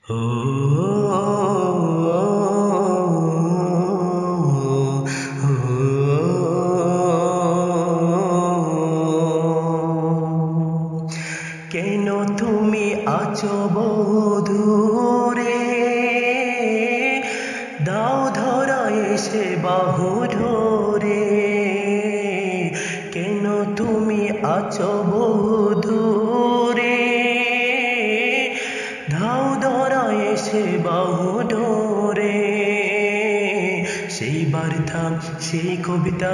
ও কেন তুমি আছো বহুদূরে, দাও ধরা এসে বাহু ধরে। কেন তুমি আছো বহুদূরে, দাও ধরা এসে বাহু ধরে। সেই বার্তা সেই কবিতা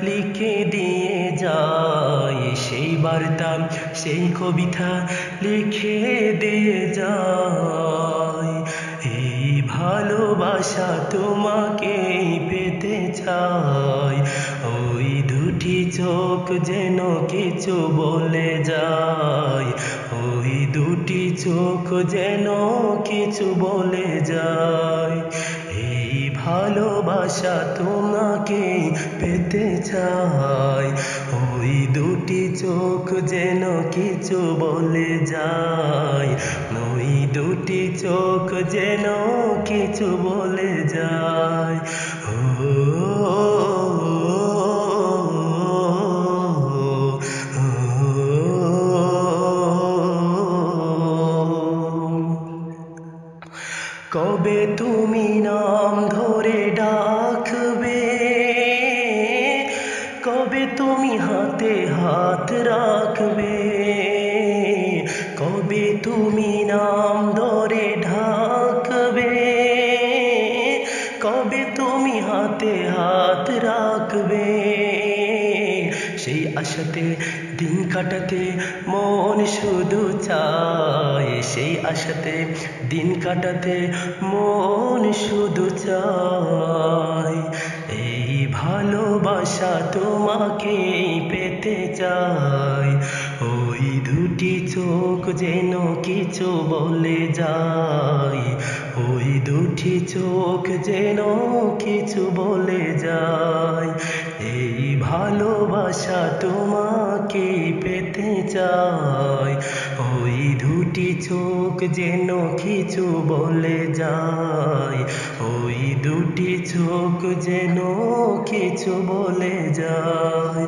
লিখে দিয়ে যায়, সেই বার্তা সেই কবিতা লিখে দিয়ে যায়। এই ভালোবাসা তোমাকে পেতে চাই, ওই দুটি চোখ যেন কিছু বলে যায়, ওই দুটি চোখ যেন কিছু বলে যায়। এই ভালোবাসা তোমাকে পেতে চাই, ওই দুটি চোখ যেন কিছু বলে যায়, ওই দুটি চোখ যেন কিছু বলে যায়। কবে তুমি নাম ধরে ডাকবে, কবে তুমি হাতে হাত রাখবে, কবে তুমি নাম ধরে ডাকবে, কবে তুমি হাতে হাত রাখবে। সেই আশাতে দিন কাটাতে মন শুধু চায়, সেই আশাতে দিন কাটাতে মন শুধু চায়। এই ভালোবাসা তোমাকে পেতে চাই, ওই দুটি চোখ যেন কিছু বলে যায়, ওই দুটি চোখ যেন কিছু বলে যায়। এই ভালোবাসা তোমাকে পেতে চাই, ওই দুটি চোখ যেন কিছু বলে যায়, ওই দুটি চোখ যেন কিছু বলে যায়।